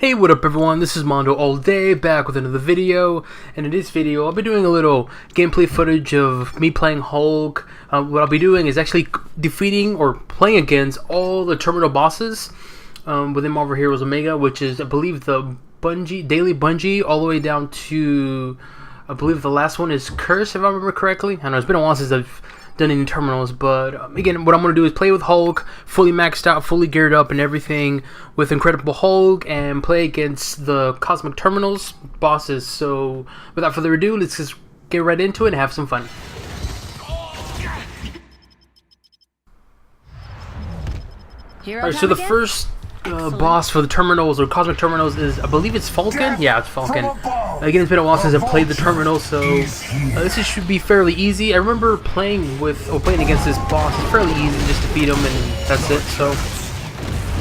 Hey, what up everyone, this is MandoAllDay back with another video, and in this video I'll be doing a little gameplay footage of me playing Hulk. What I'll be doing is actually defeating or playing against all the terminal bosses within Marvel Heroes Omega, which is I believe the Daily Bungie, all the way down to I believe the last one is Curse, if I remember correctly. I know it's been a while since I've done any terminals, but again, what I'm going to do is play with Hulk, fully maxed out, fully geared up and everything, with Incredible Hulk, and play against the Cosmic Terminals bosses. So without further ado, let's just get right into it and have some fun. Alright, so the first boss for the terminals or cosmic terminals is, I believe it's Falcon. Yeah, it's Falcon. Again, it's been a while since I've played the terminal, so this should be fairly easy. I remember playing against this boss. It's fairly easy, just defeat him and that's it. So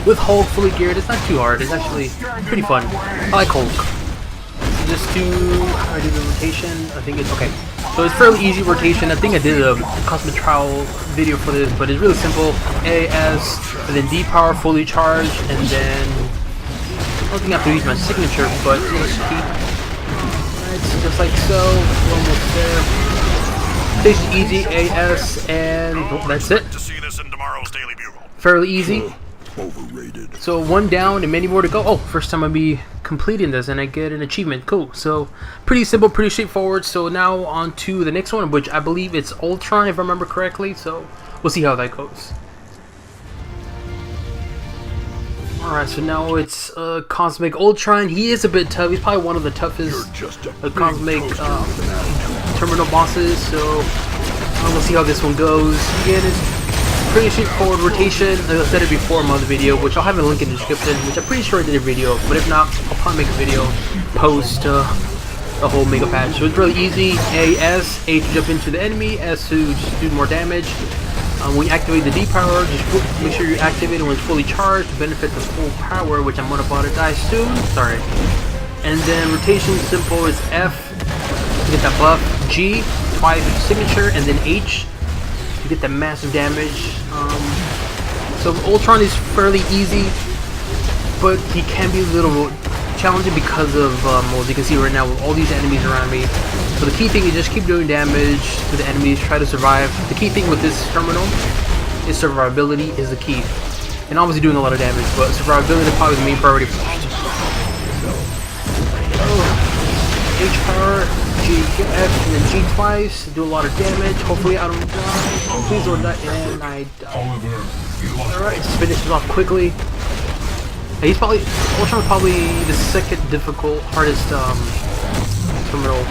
with Hulk fully geared, it's not too hard. It's actually pretty fun. I like Hulk. So just how do I do the rotation? I think it's okay. So it's fairly easy rotation. I think I did a cosmic trial video for this, but it's really simple. AS, and then D power fully charged, and then I don't think I have to use my signature, but let's keep right, just like so. We're almost there. It's easy, AS, and that's it. Fairly easy. Overrated. So one down and many more to go. Oh, first time I'll be completing this and I get an achievement. Cool. So pretty simple, pretty straightforward. So now on to the next one, which I believe it's Ultron, if I remember correctly. So we'll see how that goes. Alright, so now it's Cosmic Ultron. He is a bit tough. He's probably one of the toughest Cosmic terminal bosses. So we'll see how this one goes. Again, it's pretty straightforward rotation. I said it before in my other video, which I'll have a link in the description, which I'm pretty sure I did a video, but if not, I'll probably make a video post the whole mega patch. So it's really easy. A to jump into the enemy, S to just do more damage. When you activate the D power, just make sure you activate it when it's fully charged to benefit the full power, which I'm gonna about to die soon. Sorry. And then rotation simple is F to get that buff, G twice with signature, and then H to get that massive damage. So Ultron is fairly easy, but he can be a little challenging because of, well, as you can see right now with all these enemies around me. So the key thing is just keep doing damage to the enemies, try to survive. The key thing with this terminal is survivability is the key. And obviously doing a lot of damage, but survivability is probably the main priority first. So, H power, G, F, and then G twice, do a lot of damage. Hopefully I don't die. Please don't die, and I die. Alright, just finish this off quickly. He's probably, Ultron's probably the second difficult, hardest terminal,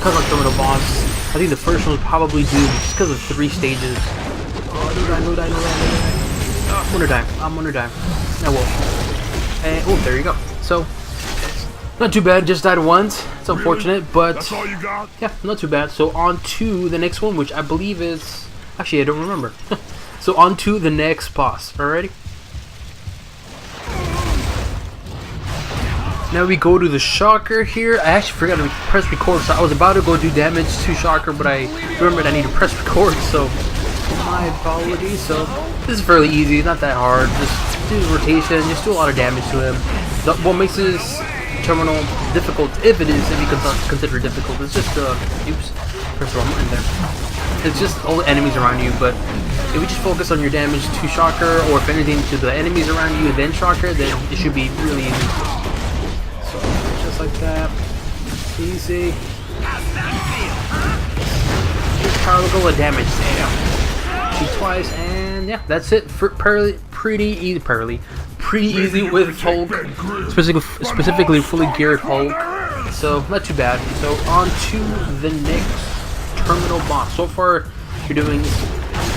cosmic terminal boss. I think the first one was probably due just because of 3 stages. Oh, no die. I'm gonna die. I will. And, oh, there you go. So, not too bad, just died once. It's unfortunate, but that's all you got? Yeah, not too bad. So on to the next one, which I believe is, actually I don't remember. So on to the next boss. Alrighty. Now we go to the Shocker here. I actually forgot to press record, so I was about to go do damage to Shocker, but I remembered I need to press record, so my apologies. So this is fairly easy, not that hard. Just do rotation, just do a lot of damage to him. What makes this terminal difficult, if you consider it difficult, it's just oops, first of all, I'm in there. It's just all the enemies around you, but if you just focus on your damage to Shocker, or if anything to the enemies around you and then Shocker, then it should be really easy. So just like that, easy. Just power look all the damage. Damn. Shoot twice, and yeah, that's it. Pretty easy with Hulk, specifically fully geared Hulk. So not too bad. So on to the next terminal boss. So far you're doing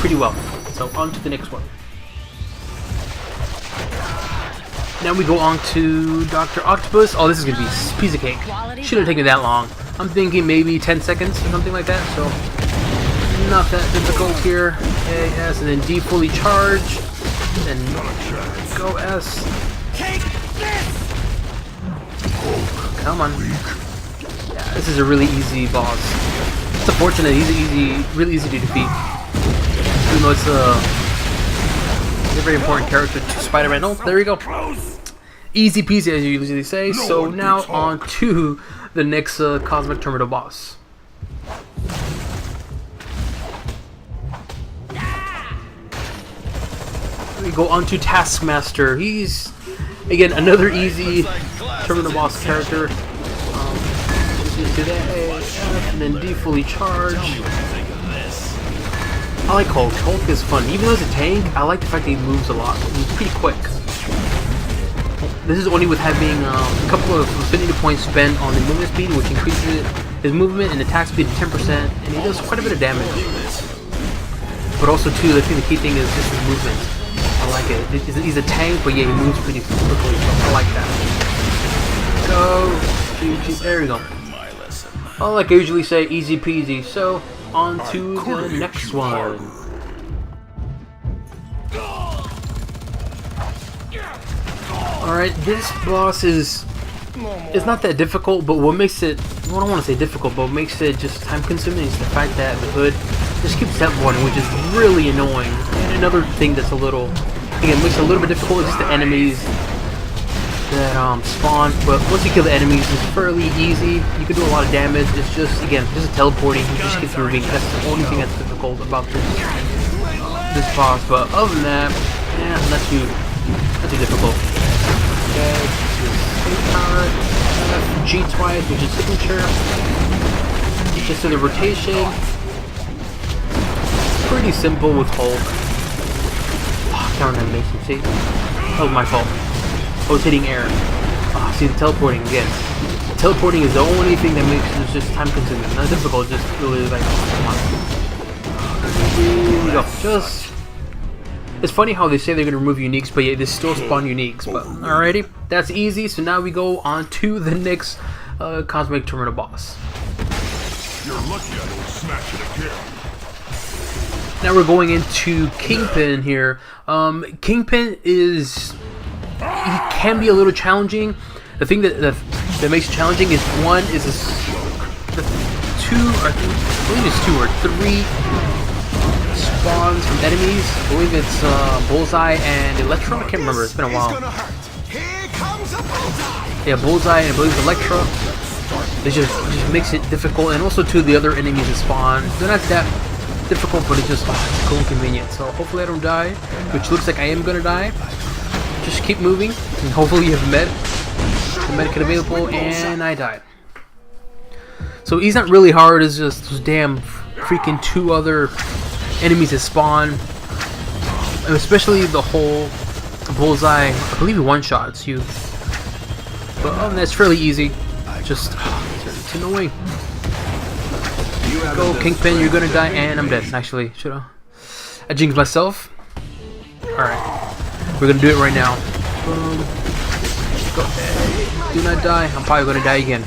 pretty well. So on to the next one. Now we go on to Dr. Octopus. Oh, this is gonna be a piece of cake. Shouldn't have taken that long. I'm thinking maybe 10 seconds or something like that. So not that difficult here. AS and then D fully charged. Then go S. Take this! Come on. Yeah, this is a really easy boss. It's unfortunate he's really easy to defeat. Even though it's a very important character to Spider-Man. Oh, there we go. Easy peasy, as you usually say. So now on to the next Cosmic Terminal boss. We go on to Taskmaster. He's, again, another easy Terminal boss character. Just do that F and then D fully charge. I like Hulk. Hulk is fun. Even though it's a tank, I like the fact that he moves a lot. He's pretty quick. This is only with having a couple of affinity points spent on the movement speed, which increases his movement and attack speed to 10%, and he does quite a bit of damage. But also, too, I think the key thing is just his movement. I like it. He's a tank, but yeah, he moves pretty quickly. I like that. Go. There we go. Well, like I usually say, easy peasy. So, on to the next one. Alright, this boss is not that difficult, but what makes it, well, I don't want to say difficult, but what makes it just time consuming is the fact that the hood just keeps teleporting, which is really annoying. And another thing that's a little, again, makes it a little bit difficult is just the enemies that spawn, but once you kill the enemies, it's fairly easy. You can do a lot of damage. It's just, again, just teleporting, you just keep moving. That's the only thing that's difficult about this boss, but other than that, yeah, not too difficult. Okay, power, G twice, which is signature. Just to the rotation. Pretty simple with Hulk. Oh, counter animation, see? That was my fault. I was hitting air. Oh, see the teleporting again. Teleporting is the only thing that makes it just time consuming. Not difficult, just really like, come on. Here we go. Just. It's funny how they say they're going to remove uniques, but yeah, they still spawn uniques. But alrighty, that's easy. So now we go on to the next Cosmic Terminal boss. You're lucky I don't smash it again. Now we're going into Kingpin here. Kingpin is, he can be a little challenging. The thing that makes it challenging is one is the two, or I believe it's 2 or 3 spawns from enemies. I believe it's Bullseye and Electro. I can't remember. It's been a while. Yeah, Bullseye and I believe Electro. It just makes it difficult, and also too the other enemies that spawn. They're not that difficult, but it's just it's cool and convenient. So hopefully I don't die, which looks like I am gonna die. Just keep moving, and hopefully you have the medkit available, and I died. So he's not really hard. It's just those damn freaking 2 other enemies that spawn, and especially the whole Bullseye. I believe he one-shots you, but that's fairly easy. Just it's annoying. Go Kingpin, you're gonna die, and I'm dead. Actually, I jinxed myself. All right, we're gonna do it right now. Go. Do not die. I'm probably gonna die again.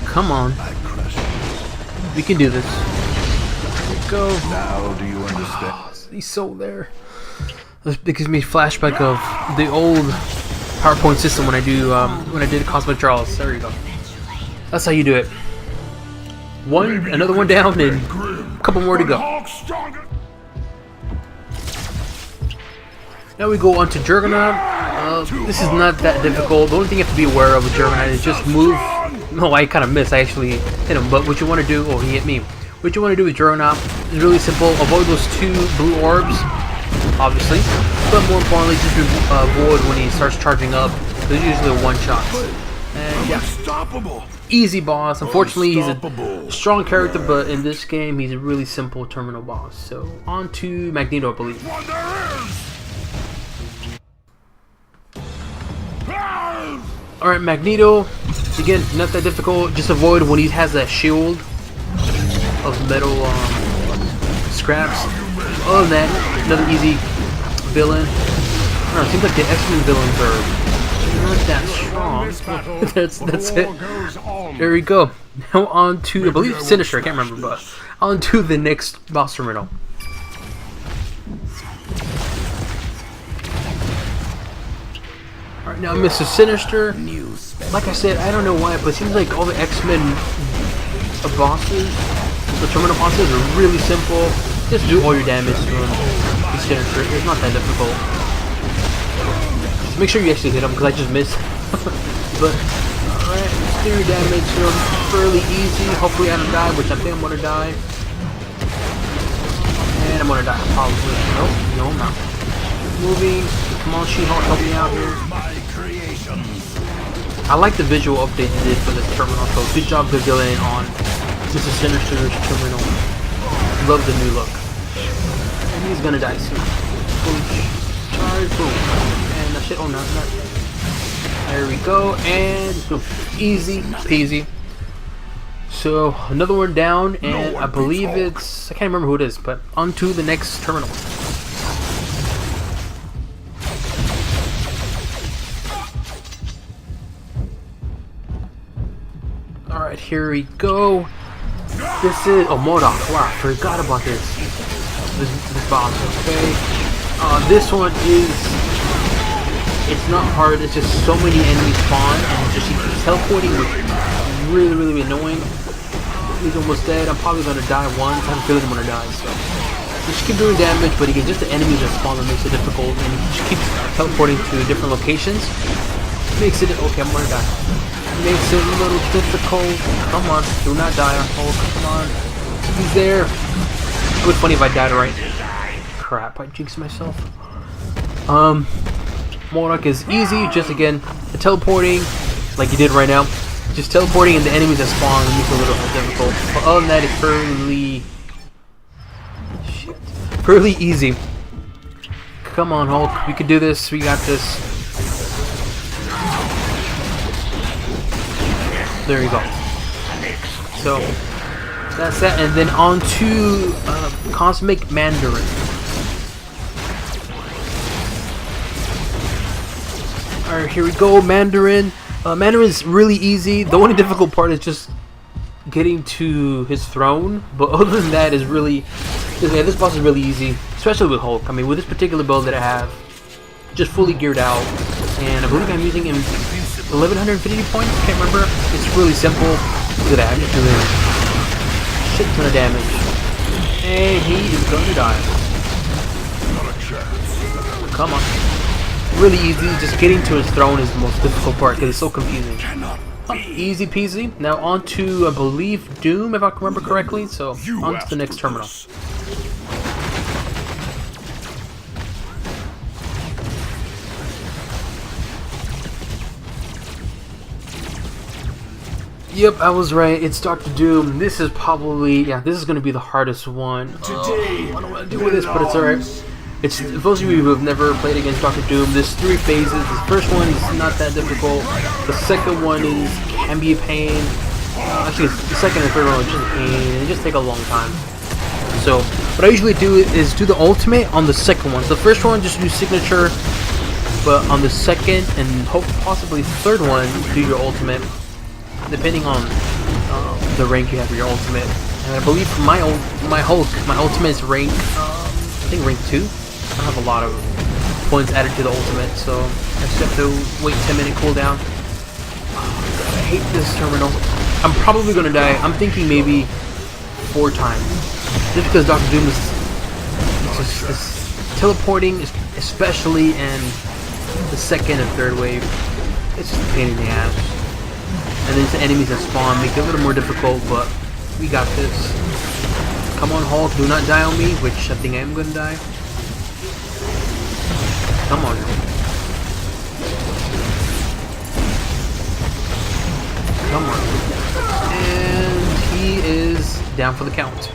Come on. We can do this. Go. Now do you understand? Oh, he's so there. It gives me a flashback of the old PowerPoint system when I did Cosmic Draws. There you go. That's how you do it. Another one down, and a couple more to go. Now we go on to Juggernaut. This is not that difficult. The only thing you have to be aware of with Juggernaut is just move. No, I kind of missed. I actually hit him. But what you want to do, he hit me. What you want to do with Juggernaut is really simple. Avoid those 2 blue orbs, obviously. But more importantly, just avoid when he starts charging up. There's usually a one-shot. And yeah, easy boss. Unfortunately, he's a strong character, but in this game, he's a really simple terminal boss. So on to Magneto, I believe. Alright, Magneto, again, not that difficult. Just avoid when he has that shield of metal scraps. Other than that, another easy villain. I don't know, it seems like the X-Men villains are not that strong. that's it. There we go. Now on to, I believe Sinister, I can't remember, but on to the next boss terminal. Alright, now Mr. Sinister, like I said, I don't know why, but it seems like all the X-Men bosses, the terminal bosses, are really simple. just do all your damage to him. It's not that difficult. Just make sure you actually hit him, because I just missed. But alright, just do your damage to him. Fairly easy. Hopefully I don't die, which I think I'm gonna die. And I'm gonna die, probably. Nope, no I'm not. Moving. Come on, She-Hulk, help me out here. I like the visual update you did for this terminal, so good job Gillian on Mr. Sinister's terminal. Love the new look. And he's gonna die soon. Boom. Charge, boom. And shit, oh no, not. There we go, and boom. Easy peasy. So, another one down, and I believe it's, I can't remember who it is, but on to the next terminal. Alright, here we go. This is, oh, MODOK, wow, I forgot about this boss, okay. This one is, it's not hard, it's just so many enemies spawn, and just she keeps teleporting, which is really annoying. He's almost dead. I'm probably gonna die once. I have a feeling I'm gonna die, so just keep doing damage, but again, just the enemies that spawn that makes it difficult, and he just keeps teleporting to different locations. Makes it, okay, I'm gonna die. Makes it a little difficult. Come on, do not die. Oh, come on. He's there. It would be funny if I died right. Crap, I jinxed myself. MODOK is easy, just again, the teleporting, like you did right now. Just teleporting and the enemies that spawn makes it a little more difficult. But other than that, it's fairly easy. Come on, Hulk. We can do this. We got this. There you go. So that's that, and then on to Cosmic Mandarin. Alright, here we go, Mandarin. Mandarin's really easy. The only difficult part is just getting to his throne, but other than that is really, this boss is really easy, especially with Hulk. I mean, with this particular build that I have, just fully geared out, and I believe I'm using him 1150 points, I can't remember. It's really simple. Look at that, I'm just doing a shit ton of damage. And he is going to die. Come on. Really easy, just getting to his throne is the most difficult part because it's so confusing. Easy peasy. Now on to, I believe, Doom, if I can remember correctly. So on to the next terminal. Yep, I was right. It's Dr. Doom. This is probably, yeah, this is going to be the hardest one. I don't know what to do with this, but it's alright. It's, for those of you who have never played against Dr. Doom, there's 3 phases. The first one is not that difficult. The second one can be a pain. Actually, the second and third one are just a pain. They just take a long time. So, what I usually do is do the ultimate on the second one. So the first one, just do signature. But on the second and possibly third one, do your ultimate. Depending on the rank you have for your ultimate. And I believe my Hulk, my ultimate is rank, I think rank 2. I don't have a lot of points added to the ultimate, so I just have to wait 10-minute cooldown. Oh, God, I hate this terminal. I'm probably gonna die. I'm thinking maybe 4 times. Just because Dr. Doom is teleporting, especially in the second and third wave. It's just a pain in the ass. And then the enemies that spawn make it a little more difficult, but we got this. Come on, Hulk, do not die on me, which I think I am gonna die. Come on. Come on. And he is down for the count.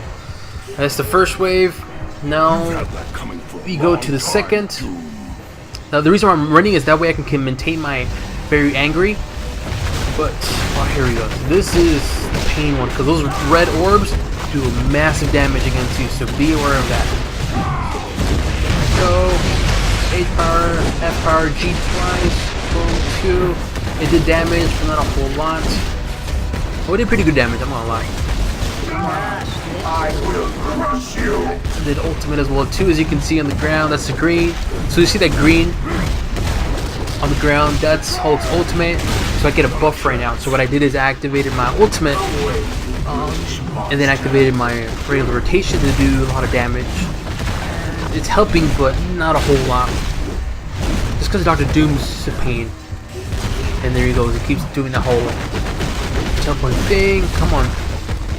That's the first wave. Now we go to the second. Now the reason why I'm running is that way I can maintain my very angry. But, oh, here we go. This is the pain one, because those red orbs do massive damage against you, so be aware of that. So, H power, F power, G twice, boom, 2. It did damage, but not a whole lot. Oh, it did pretty good damage, I'm not gonna lie. I will crush you. I did ultimate as well too, as you can see on the ground. That's the green. So you see that green on the ground, that's Hulk's ultimate. So I get a buff right now. So what I did is I activated my ultimate and then activated my regular rotation to do a lot of damage. It's helping, but not a whole lot. Just because Dr. Doom's a pain. And there he goes, he keeps doing the whole teleport thing. Come on.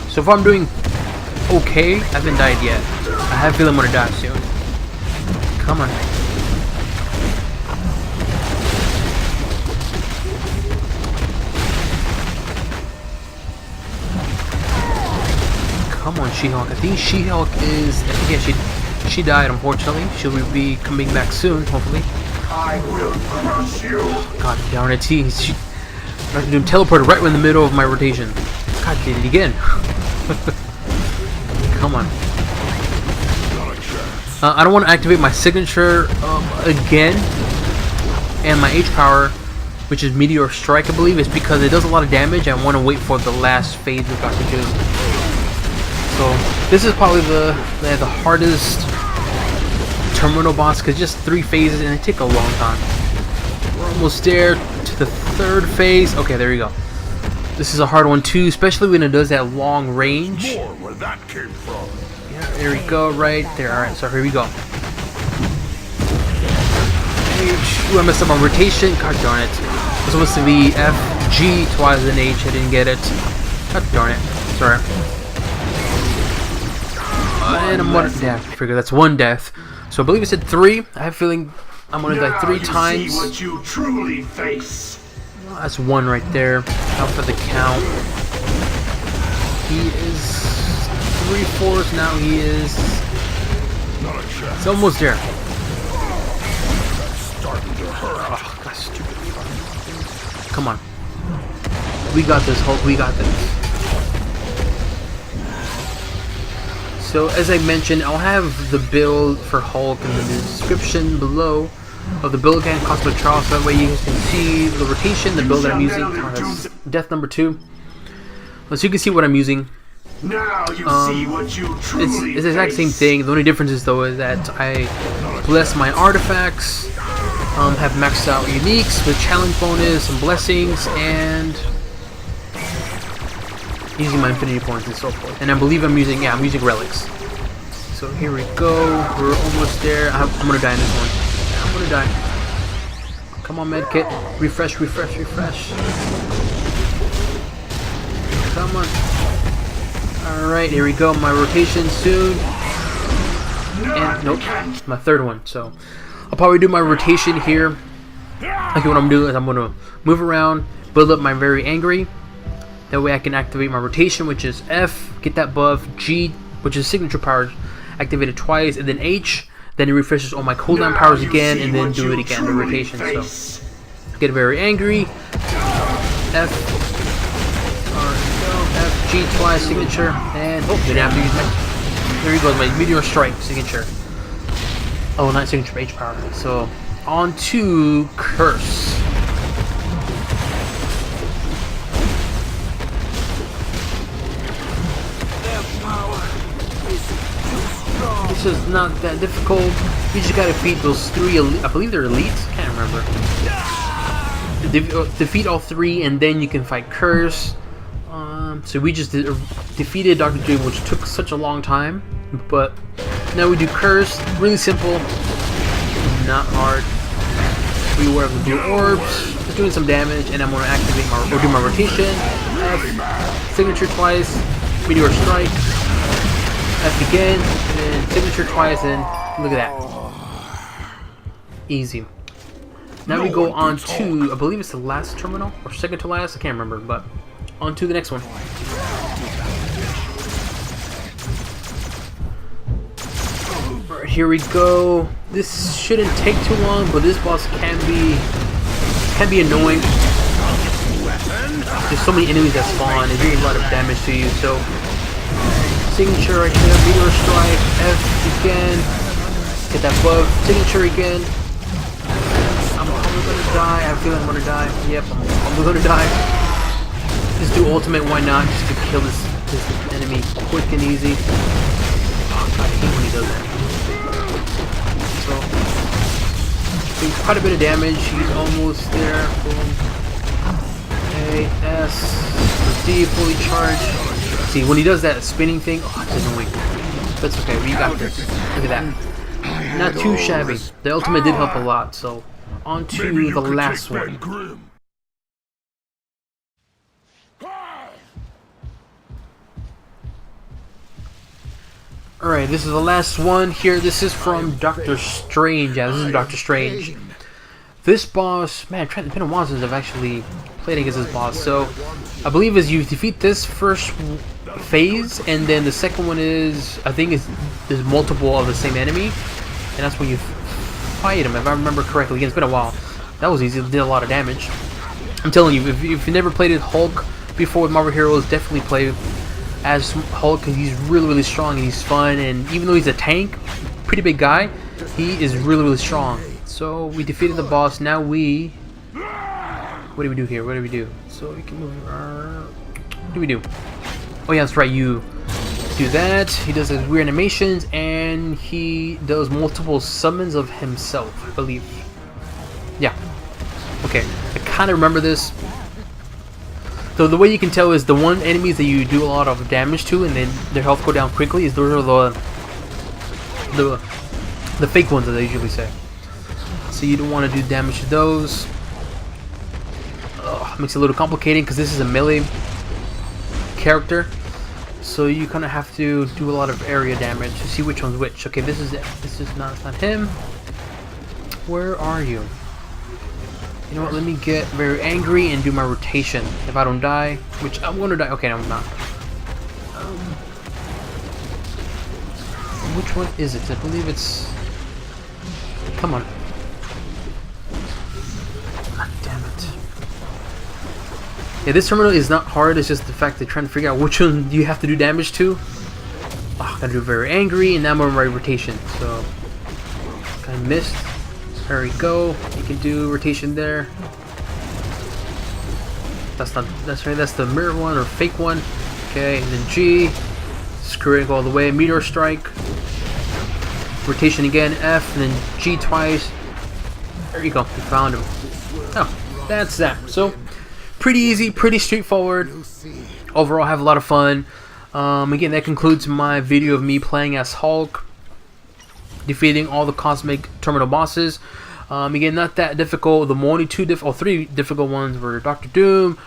So far I'm doing okay. I haven't died yet. I have a feeling I'm gonna die soon. Come on. Come on, She-Hulk. I think She-Hulk is... yeah, she died, unfortunately. She'll be coming back soon, hopefully. I will crush you. God darn it, she Dr. Doom teleported right in the middle of my rotation. God, did it again. Come on. I don't want to activate my signature again. And my H power, which is Meteor Strike, I believe, is because it does a lot of damage. I want to wait for the last phase of Dr. Doom. So this is probably the hardest terminal boss, because just 3 phases and it take a long time. We're almost there to the 3rd phase. Okay, there you go. This is a hard one too, especially when it does that long range. More where that came from. Yeah, there we go, right there. Alright, so here we go. H. Ooh, I messed up my rotation. God darn it. It was supposed to be F, G twice than H. I didn't get it. God darn it. Sorry. And I'm gonna... yeah, I figure that's 1 death. So I believe it said 3. I have a feeling I'm gonna die 3 times. See what you truly face. That's 1 right there. Out for the count. He is 3/4 now. He is. It's almost there. Starting to hurt. Oh, God, stupid. Come on. We got this, Hulk. We got this. So as I mentioned, I'll have the build for Hulk in the description below of the build again, Cosmic Trial, so that way you guys can see the rotation, the build that I'm using. That's death number 2. So you can see what I'm using. Now you see what you truly it's the exact same thing. The only difference is though is that I bless my artifacts, have maxed out uniques with challenge bonus and blessings, and using my infinity points and so forth. And I believe I'm using relics. So here we go. We're almost there. I'm gonna die in this one. I'm gonna die. Come on, medkit. Refresh, refresh, refresh. Come on. Alright, here we go. My rotation soon. And nope, my 3rd one. So I'll probably do my rotation here. Okay, what I'm doing is I'm gonna move around, build up my very angry. That way I can activate my rotation, which is F, get that buff, G, which is signature powers, activated twice, and then H, then it refreshes all my cooldown powers again, and then do it again, the rotation. So get very angry, F, F, G twice, signature, and oh, didn't have to use my, there he goes, my Meteor Strike signature. Oh, not signature, H power. So on to Curse. This is not that difficult. You just gotta defeat those 3 I believe they're elites? I can't remember. Defeat all 3 and then you can fight Curse. So we just defeated Dr. Doom, which took such a long time. But now we do Curse. Really simple. Not hard. We were able to do orbs. Just doing some damage, and I'm gonna activate my do my rotation. F, signature twice. Meteor Strike. F again, and then signature twice, and look at that. Easy. Now we go on to, I believe it's the last terminal, or second to last, I can't remember, but on to the next one. Alright, here we go. This shouldn't take too long, but this boss can be annoying. There's so many enemies that spawn, it does a lot of damage to you, so signature right there, Meteor Strike, F again, get that buff, signature again. I'm probably gonna die, I feel I'm gonna die, yep, I'm probably gonna die. Just do ultimate, why not, just to kill this enemy quick and easy. Oh, God, I hate when he does that. So, doing quite a bit of damage, he's almost there, boom. A, S, D, fully charged. See, when he does that spinning thing, oh, it's annoying. That's okay, we got this. Look at that. Not too shabby. The ultimate did help a lot, so on to the last one. Alright, this is the last one here. This is from Doctor Strange. Yeah, this is Doctor Strange. This boss, man, it's been a while since I've actually played against this boss. So, I believe as you defeat this first phase, and then the second one is, I think there's multiple of the same enemy, and that's when you fight him, if I remember correctly. Again, it's been a while. That was easy, it did a lot of damage. I'm telling you, if you've never played Hulk before with Marvel Heroes, definitely play as Hulk, because he's really strong and he's fun, and even though he's a tank, pretty big guy, he is really strong. So we defeated the boss. Now we, what do we do here? What do we do? So we can move. What do we do? Oh yeah, that's right. You do that. He does his weird animations, and he does multiple summons of himself, I believe. Yeah. Okay. I kind of remember this. So the way you can tell is the one enemies that you do a lot of damage to, and then their health go down quickly, is those are the fake ones that they usually say. So you don't want to do damage to those. Makes it a little complicated because this is a melee character, so you kind of have to do a lot of area damage to see which one's which. Okay, this is it. This is not him. Where are you? You know what? Let me get very angry and do my rotation. If I don't die, which I'm gonna die. Okay, no, I'm not. Which one is it? I believe it's. Come on. God damn it. Yeah, this terminal is not hard. It's just the fact that trying to figure out which one you have to do damage to. Oh, gotta do very angry, and now I'm on my rotation. So I missed. There we go. You can do rotation there. That's not. That's right. That's the mirror one or fake one. Okay, and then G. Screw it all the way. Meteor strike. Rotation again. F, and then G twice. There you go. You found him. Oh, that's that. So pretty easy, pretty straightforward. Overall, have a lot of fun. Again, that concludes my video of me playing as Hulk, defeating all the cosmic terminal bosses. Again, not that difficult. The only three difficult ones were Doctor Doom,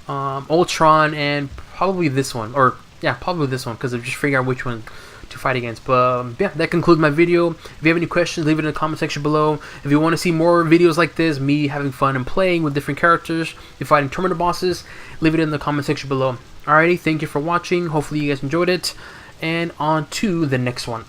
Ultron, and probably this one. Or yeah, probably this one, because I'm just figuring out which one to fight against. But yeah, that concludes my video. If you have any questions, leave it in the comment section below. If you want to see more videos like this, me having fun and playing with different characters, you're fighting terminal bosses, leave it in the comment section below. Alrighty, thank you for watching. Hopefully you guys enjoyed it, and on to the next one.